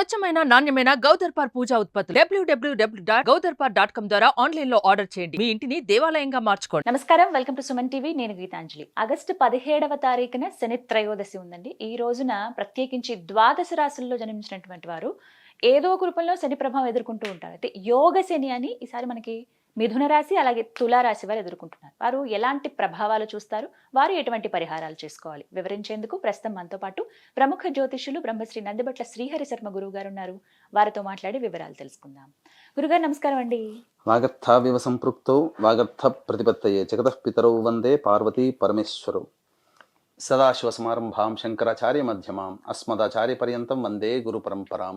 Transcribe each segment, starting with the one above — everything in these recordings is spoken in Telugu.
స్వచ్ఛమైన నాణ్యమైన గౌదర్పార్ పూజా ఉత్పత్తులు www.gaudarpar.com ద్వారా ఆన్లైన్ లో ఆర్డర్ చేయండి. మీ ఇంటిని దేవాలయంగా మార్చుకోండి. నమస్కారం, వెల్కమ్ టు సుమన్ టీవీ. నేను గీతాంజలి. ఆగస్టు 17వ తారీఖున శని త్రయోదశి ఉందండి. ఈ రోజున ప్రత్యేకించి ద్వాదశ రాశుల్లో జన్మించినటువంటి వారు ఏదో ఒక రూపంలో శని ప్రభావం ఎదుర్కొంటూ ఉంటారు. అయితే యోగ శని అని ఈసారి మనకి మిథున రాశి అలాగే తులారాశి వారు ఎదుర్కొంటున్నారు. వారు ఎలాంటి ప్రభావాలు చూస్తారు, వారు ఎటువంటి పరిహారాలు చేసుకోవాలి వివరించేందుకు ప్రస్తుతం మనతో పాటు ప్రముఖ జ్యోతిష్యులు బ్రహ్మశ్రీ నందిబట్ల శ్రీహరి శర్మ గురువు గారు ఉన్నారు. వారితో మాట్లాడి వివరాలు తెలుసుకుందాం. గురుగారు నమస్కారం అండి. వాగర్థావివ సంపృక్తౌ వాగర్థ ప్రతిపత్తయే జగతః పితరౌ వందే పార్వతీ పరమేశ్వరౌ. సదాశివసమారంభాం శంకరాచార్య మధ్యమాం అస్మదాచార్య పర్యంతం వందే గురు పరంపరాం.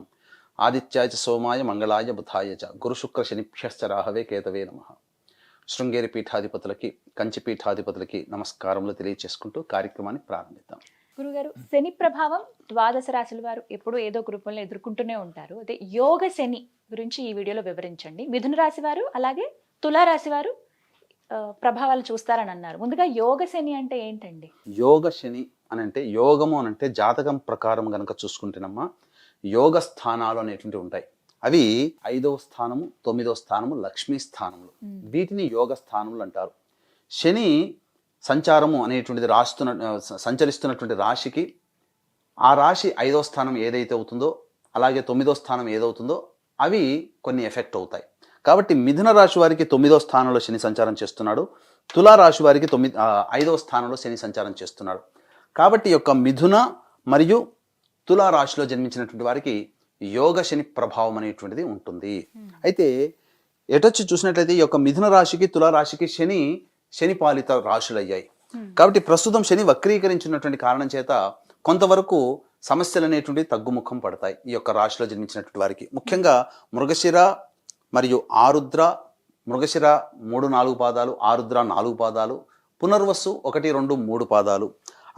ఆదిత్యాయ చ సోమాయ మంగళాయ బుధాయ చ గురు శుక్ర శనిభ్యశ్చ రాహవే కేతవే నమః. శృంగేరి పీఠాధిపతులకి, కంచి పీఠాధిపతులకి నమస్కారములు తెలియచేసుకుంటూ కార్యక్రమాన్ని ప్రారంభిద్దాం. గురుగారు, శని ప్రభావం ద్వాదశ రాశుల వారు ఎప్పుడూ ఏదో ఒక రూపంలో ఎదుర్కొంటూనే ఉంటారు. అదే యోగ శని గురించి ఈ వీడియోలో వివరించండి. మిథున రాశి వారు అలాగే తులారాశి వారు ప్రభావాలు చూస్తారని అన్నారు. ముందుగా యోగ శని అంటే ఏంటండి? యోగ శని అని అంటే, యోగము అని అంటే జాతకం ప్రకారం గనక చూసుకుంటేనమ్మా యోగ స్థానాలు అనేటువంటివి ఉంటాయి. అవి 5వ స్థానము, 9వ స్థానము, లక్ష్మీ స్థానములు. వీటిని యోగ స్థానములు అంటారు. శని సంచారము అనేటువంటిది సంచరిస్తున్నటువంటి రాశికి, ఆ రాశి 5వ స్థానం ఏదైతే అవుతుందో అలాగే 9వ స్థానం ఏదవుతుందో అవి కొన్ని ఎఫెక్ట్ అవుతాయి. కాబట్టి మిథున రాశి వారికి 9వ స్థానంలో శని సంచారం చేస్తున్నాడు. తులారాశి వారికి 5వ స్థానంలో శని సంచారం చేస్తున్నాడు. కాబట్టి ఈ యొక్క మిథున మరియు తులారాశిలో జన్మించినటువంటి వారికి యోగ శని ప్రభావం అనేటువంటిది ఉంటుంది. అయితే ఎటొచ్చి చూసినట్లయితే ఈ యొక్క మిథున రాశికి, తులారాశికి శని పాలిత రాశులు అయ్యాయి. కాబట్టి ప్రస్తుతం శని వక్రీకరించినటువంటి కారణం చేత కొంతవరకు సమస్యలు అనేటువంటి తగ్గుముఖం పడతాయి ఈ యొక్క రాశిలో జన్మించినటువంటి వారికి. ముఖ్యంగా మృగశిర మరియు ఆరుద్ర, మృగశిర 3-4 పాదాలు, ఆరుద్ర 4 పాదాలు, పునర్వసు 1, 2, 3 పాదాలు,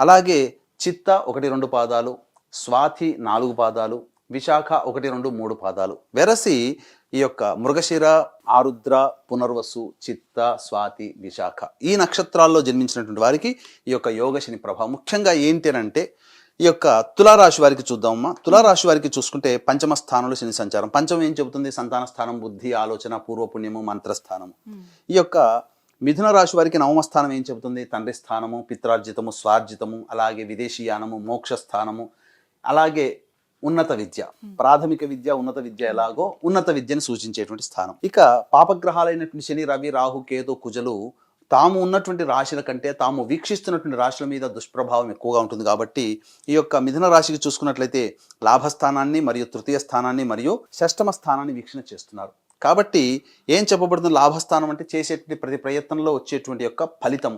అలాగే చిత్త 1, 2 పాదాలు, స్వాతి 4 పాదాలు, విశాఖ 1, 2, 3 పాదాలు. వెరసి ఈ యొక్క మృగశిర, ఆరుద్ర, పునర్వసు, చిత్త, స్వాతి, విశాఖ ఈ నక్షత్రాల్లో జన్మించినటువంటి వారికి ఈ యొక్క యోగ శని ప్రభావం ముఖ్యంగా ఏంటి అంటే, ఈ యొక్క తులారాశి వారికి చూద్దామమ్మా. తులారాశి వారికి చూసుకుంటే పంచమ స్థానంలో శని సంచారం. పంచమం ఏం చెబుతుంది? సంతాన స్థానం, బుద్ధి, ఆలోచన, పూర్వపుణ్యము, మంత్రస్థానము. ఈ యొక్క మిథున రాశి వారికి 9వ స్థానం ఏం చెబుతుంది? తండ్రి స్థానము, పిత్రార్జితము, స్వార్జితము, అలాగే విదేశీయానము, మోక్ష స్థానము, అలాగే ఉన్నత విద్య. ప్రాథమిక విద్య, ఉన్నత విద్య ఎలాగో ఉన్నత విద్యను సూచించేటువంటి స్థానం. ఇక పాపగ్రహాలైనటువంటి శని, రవి, రాహు, కేతు, కుజలు తాము ఉన్నటువంటి రాశుల కంటే తాము వీక్షిస్తున్నటువంటి రాశుల మీద దుష్ప్రభావం ఎక్కువగా ఉంటుంది. కాబట్టి ఈ యొక్క మిథున రాశికి చూసుకున్నట్లయితే లాభస్థానాన్ని మరియు తృతీయ స్థానాన్ని మరియు షష్టమ స్థానాన్ని వీక్షణ చేస్తున్నారు. కాబట్టి ఏం చెప్పబడుతుంది? లాభస్థానం అంటే చేసేటువంటి ప్రతి ప్రయత్నంలో వచ్చేటువంటి యొక్క ఫలితం.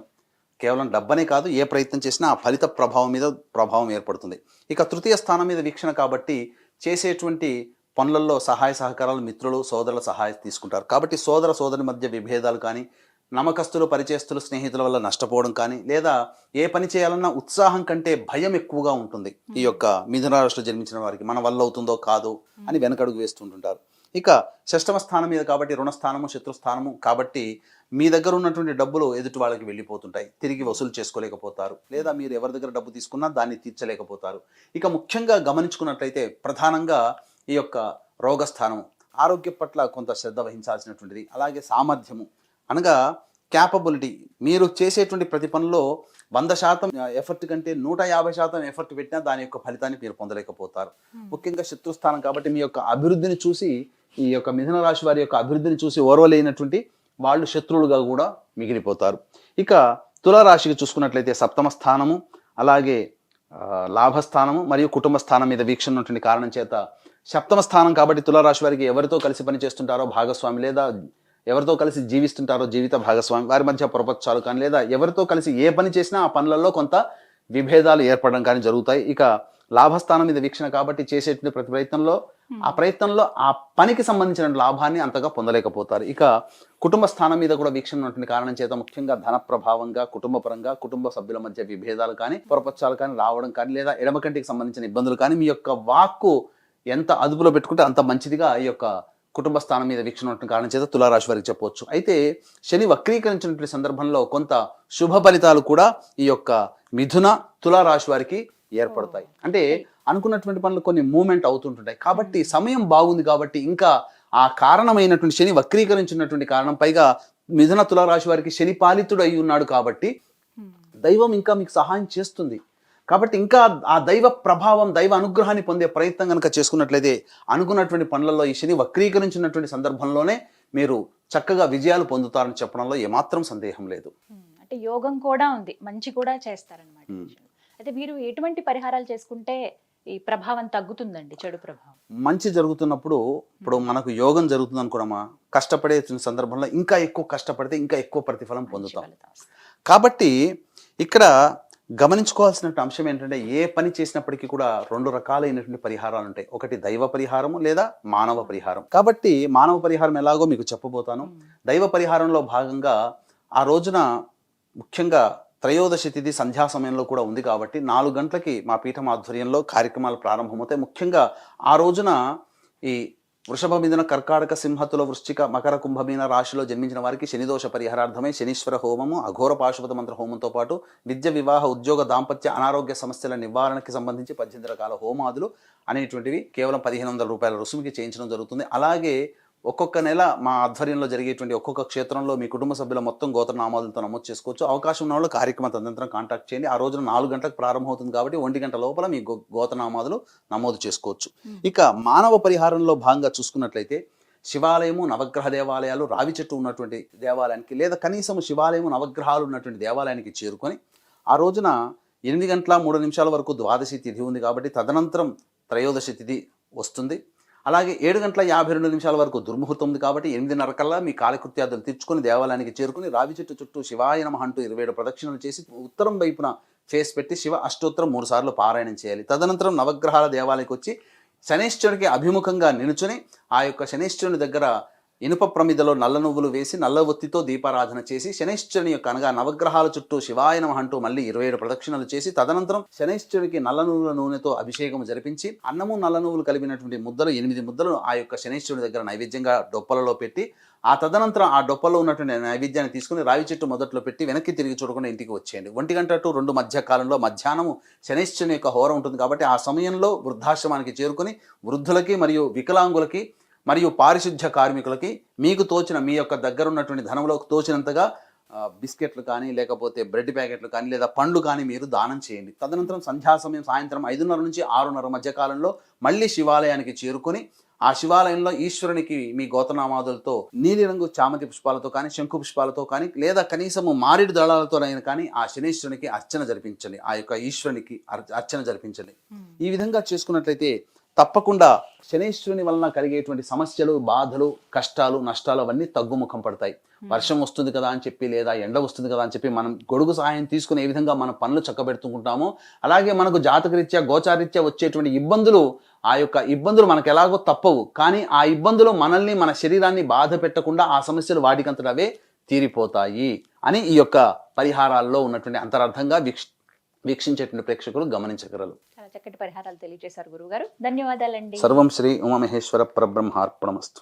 కేవలం డబ్బనే కాదు, ఏ ప్రయత్నం చేసినా ఆ ఫలిత ప్రభావం మీద ప్రభావం ఏర్పడుతుంది. ఇక తృతీయ స్థానం మీద వీక్షణ కాబట్టి చేసేటువంటి పనులలో సహాయ సహకారాలు, మిత్రులు, సోదరుల సహాయం తీసుకుంటారు. కాబట్టి సోదరి మధ్య విభేదాలు కానీ, నమ్మకస్తులు, పరిచయస్తులు, స్నేహితుల వల్ల నష్టపోవడం కానీ, లేదా ఏ పని చేయాలన్నా ఉత్సాహం కంటే భయం ఎక్కువగా ఉంటుంది. ఈ యొక్క మిథున రాశిలో జన్మించిన వారికి మన వల్ల అవుతుందో కాదు అని వెనకడుగు వేస్తుంటుంటారు. ఇక షష్టమ స్థానం మీద కాబట్టి రుణస్థానము, శత్రుస్థానము కాబట్టి మీ దగ్గర ఉన్నటువంటి డబ్బులు ఎదుటి వాళ్ళకి వెళ్ళిపోతుంటాయి. తిరిగి వసూలు చేసుకోలేకపోతారు, లేదా మీరు ఎవరి దగ్గర డబ్బు తీసుకున్నా దాన్ని తీర్చలేకపోతారు. ఇక ముఖ్యంగా గమనించుకున్నట్లయితే ప్రధానంగా ఈ యొక్క రోగస్థానము, ఆరోగ్యం పట్ల కొంత శ్రద్ధ వహించాల్సినటువంటిది. అలాగే సామర్థ్యము అనగా క్యాపబిలిటీ. మీరు చేసేటువంటి ప్రతి పనిలో 100% ఎఫర్ట్ కంటే 150% ఎఫర్ట్ పెట్టినా దాని యొక్క ఫలితాన్ని మీరు పొందలేకపోతారు. ముఖ్యంగా శత్రుస్థానం కాబట్టి మీ యొక్క అభివృద్ధిని చూసి, ఈ యొక్క మిథున రాశి వారి యొక్క అభివృద్ధిని చూసి ఓర్వలేనటువంటి వాళ్ళు శత్రువులుగా కూడా మిగిలిపోతారు. ఇక తులారాశికి చూసుకున్నట్లయితే సప్తమ స్థానము, అలాగే లాభస్థానము మరియు కుటుంబ స్థానం మీద వీక్షణ ఉన్నటువంటి కారణం చేత సప్తమ స్థానం కాబట్టి తులారాశి వారికి ఎవరితో కలిసి పని చేస్తుంటారో భాగస్వామి, లేదా ఎవరితో కలిసి జీవిస్తుంటారో జీవిత భాగస్వామి, వారి మధ్య పొరపచ్చాలు కానీ, లేదా ఎవరితో కలిసి ఏ పని చేసినా ఆ పనులలో కొంత విభేదాలు ఏర్పడడం కానీ జరుగుతాయి. ఇక లాభస్థానం మీద వీక్షణ కాబట్టి చేసేటువంటి ప్రతి ప్రయత్నంలో ఆ పనికి సంబంధించిన లాభాన్ని అంతగా పొందలేకపోతారు. ఇక కుటుంబ స్థానం మీద కూడా వీక్షణ ఉన్నటువంటి కారణం చేత ముఖ్యంగా ధన ప్రభావంగా, కుటుంబ పరంగా, కుటుంబ సభ్యుల మధ్య విభేదాలు కానీ, పొరపచ్చాలు కానీ రావడం కానీ, లేదా ఎడమ కంటికి సంబంధించిన ఇబ్బందులు కానీ, మీ యొక్క వాక్కు ఎంత అదుపులో పెట్టుకుంటే అంత మంచిదిగా ఈ యొక్క కుటుంబ స్థానం మీద వీక్షణ ఉన్నటువంటి కారణం చేత తులారాశి వారికి చెప్పవచ్చు. అయితే శని వక్రీకరించినటువంటి సందర్భంలో కొంత శుభ ఫలితాలు కూడా ఈ యొక్క మిథున తులారాశి వారికి ఏర్పడతాయి. అంటే అనుకున్నటువంటి పనులు కొన్ని మూమెంట్ అవుతుంటుంటాయి. కాబట్టి సమయం బాగుంది కాబట్టి ఇంకా ఆ కారణమైనటువంటి శని వక్రీకరించినటువంటి కారణం, పైగా మిథున తులారాశి వారికి శని పాలితుడు అయి ఉన్నాడు కాబట్టి దైవం ఇంకా మీకు సహాయం చేస్తుంది. కాబట్టి ఇంకా ఆ దైవ ప్రభావం, దైవ అనుగ్రహాన్ని పొందే ప్రయత్నం కనుక చేసుకున్నట్లయితే అనుకున్నటువంటి పనులలో ఈ శని వక్రీకరించినటువంటి సందర్భంలోనే మీరు చక్కగా విజయాలు పొందుతారని చెప్పడంలో ఏమాత్రం సందేహం లేదు. అంటే యోగం కూడా ఉంది, మంచి కూడా చేస్తారనమాట. అయితే మీరు ఎటువంటి పరిహారాలు చేసుకుంటే ఈ ప్రభావం తగ్గుతుందండి, చెడు ప్రభావం? మంచి జరుగుతున్నప్పుడు, ఇప్పుడు మనకు యోగం జరుగుతుంది అనుకోవడమా, కష్టపడే సందర్భంలో ఇంకా ఎక్కువ కష్టపడితే ఇంకా ఎక్కువ ప్రతిఫలం పొందుతాం. కాబట్టి ఇక్కడ గమనించుకోవాల్సిన అంశం ఏంటంటే, ఏ పని చేసినప్పటికీ కూడా 2 రకాలైనటువంటి పరిహారాలు ఉంటాయి. ఒకటి దైవ పరిహారము లేదా మానవ పరిహారం. కాబట్టి మానవ పరిహారం ఎలాగో మీకు చెప్పబోతాను. దైవ పరిహారంలో భాగంగా ఆ రోజున ముఖ్యంగా త్రయోదశి తిథి సంధ్యా సమయంలో కూడా ఉంది కాబట్టి 4 గంటలకి మా పీఠం ఆధ్వర్యంలో కార్యక్రమాలు ప్రారంభమవుతాయి. ముఖ్యంగా ఆ రోజున ఈ వృషభ మిథున కర్కాటక సింహతుల వృశ్చిక మకర కుంభమీన రాశిలో జన్మించిన వారికి శనిదోష పరిహారార్థమై శనీశ్వర హోమము, అఘోర పాశుపత మంత్ర హోమంతో పాటు విద్య, వివాహ, ఉద్యోగ, దాంపత్య, అనారోగ్య సమస్యల నివారణకి సంబంధించి 18 రకాల హోమాదులు అనేటువంటివి కేవలం 1500 రూపాయల రుసుముకి చేయించడం జరుగుతుంది. అలాగే ఒక్కొక్క నెల మా ఆధ్వర్యంలో జరిగేటువంటి ఒక్కొక్క క్షేత్రంలో మీ కుటుంబ సభ్యుల మొత్తం గోత్రనామాలతో నమోదు చేసుకోవచ్చు. అవకాశం ఉన్న వాళ్ళు కార్యక్రమ తదనంతరం కాంటాక్ట్ చేయండి. ఆ రోజున 4 గంటలకు ప్రారంభమవుతుంది కాబట్టి 1 గంట లోపల మీ గోత్రనామాలు నమోదు చేసుకోవచ్చు. ఇక మానవ పరిహారంలో భాగంగా చూసుకున్నట్లయితే శివాలయము, నవగ్రహ దేవాలయాలు, రావి చెట్టు ఉన్నటువంటి దేవాలయానికి లేదా కనీసం శివాలయము, నవగ్రహాలు ఉన్నటువంటి దేవాలయానికి చేరుకొని ఆ రోజున 8 గంటల 3 నిమిషాల వరకు ద్వాదశి తిథి ఉంది కాబట్టి తదనంతరం త్రయోదశి తిథి వస్తుంది. అలాగే 7 గంటల 52 నిమిషాల వరకు దుర్ముహూర్తం ఉంది కాబట్టి 8:30 కల్లా మీ కాలకృత్యాదులు తీర్చుకొని దేవాలయానికి చేరుకుని రావి చెట్టు చుట్టూ శివాయ నమః అంటూ 27 ప్రదక్షిణలు చేసి ఉత్తరం వైపున ఫేస్ పెట్టి శివ అష్టోత్తరం 3 సార్లు పారాయణం చేయాలి. తదనంతరం నవగ్రహాల దేవాలయానికి వచ్చి శనైశ్వరుడికి అభిముఖంగా నిలుచుని ఆ యొక్క శనైశ్వరుని దగ్గర ఇనుప ప్రమిదలో నల్ల నువ్వులు వేసి నల్ల ఒత్తితో దీపారాధన చేసి శనైశ్వరుని యొక్క అనగా నవగ్రహాల చుట్టూ శివాయ నమః అంటూ మళ్ళీ 27 ప్రదక్షిణలు చేసి తదనంతరం శనైశ్వరుడికి నల్ల నువ్వుల నూనెతో అభిషేకం జరిపించి అన్నము నల్ల నువ్వులు కలిపినటువంటి ముద్దలు 8 ముద్దలు ఆ యొక్క శనైశ్వరుని దగ్గర నైవేద్యంగా డొప్పలలో పెట్టి ఆ తదనంతరం ఆ డొప్పలో ఉన్నటువంటి నైవేద్యాన్ని తీసుకుని రావి చెట్టు మొదట్లో పెట్టి వెనక్కి తిరిగి చూడకుండా ఇంటికి వచ్చేయండి. 1 గంట టు 2 మధ్య కాలంలో మధ్యాహ్నము శనైశ్వరుని యొక్క హోర ఉంటుంది కాబట్టి ఆ సమయంలో వృద్ధాశ్రమానికి చేరుకుని వృద్ధులకి మరియు వికలాంగులకి మరియు పారిశుద్ధ్య కార్మికులకి మీకు తోచిన మీ యొక్క దగ్గర ఉన్నటువంటి ధనంలో తోచినంతగా బిస్కెట్లు కానీ లేకపోతే బ్రెడ్ ప్యాకెట్లు కానీ లేదా పండ్లు కానీ మీరు దానం చేయండి. తదనంతరం సంధ్యా సమయం సాయంత్రం 5:30 నుంచి 6:30 మధ్య కాలంలో మళ్ళీ శివాలయానికి చేరుకొని ఆ శివాలయంలో ఈశ్వరునికి మీ గోత్రనామాదులతో నీలిరంగు చామంతి పుష్పాలతో కానీ శంకు పుష్పాలతో కానీ లేదా కనీసము మారేడు దళాలతోనైనా కానీ ఆ శనీశ్వరునికి అర్చన జరిపించండి, ఆ యొక్క ఈశ్వరునికి అర్చన జరిపించండి. ఈ విధంగా చేసుకున్నట్లయితే తప్పకుండా శనీశ్వరుని వలన కలిగేటువంటి సమస్యలు, బాధలు, కష్టాలు, నష్టాలు అవన్నీ తగ్గుముఖం పడతాయి. వర్షం వస్తుంది కదా అని చెప్పి లేదా ఎండ వస్తుంది కదా అని చెప్పి మనం గొడుగు సహాయం తీసుకుని ఏ విధంగా మన పనులు చక్కబెడుతుంటామో అలాగే మనకు జాతకరీత్యా గోచారీత్యా వచ్చేటువంటి ఇబ్బందులు, ఆ యొక్క ఇబ్బందులు మనకు ఎలాగో తప్పవు. కానీ ఆ ఇబ్బందులు మనల్ని, మన శరీరాన్ని బాధ పెట్టకుండా ఆ సమస్యలు వాటికంతటవే తీరిపోతాయి అని ఈ యొక్క పరిహారాల్లో ఉన్నటువంటి అంతరార్థంగా వీక్షించేటువంటి ప్రేక్షకులు గమనించగలరు. చాలా చక్కటి పరిహారాలు తెలియజేశారు గురువుగారు. ధన్యవాదాలండి. సర్వం శ్రీ ఉమామహేశ్వర పరబ్రహ్మార్పణమస్తు.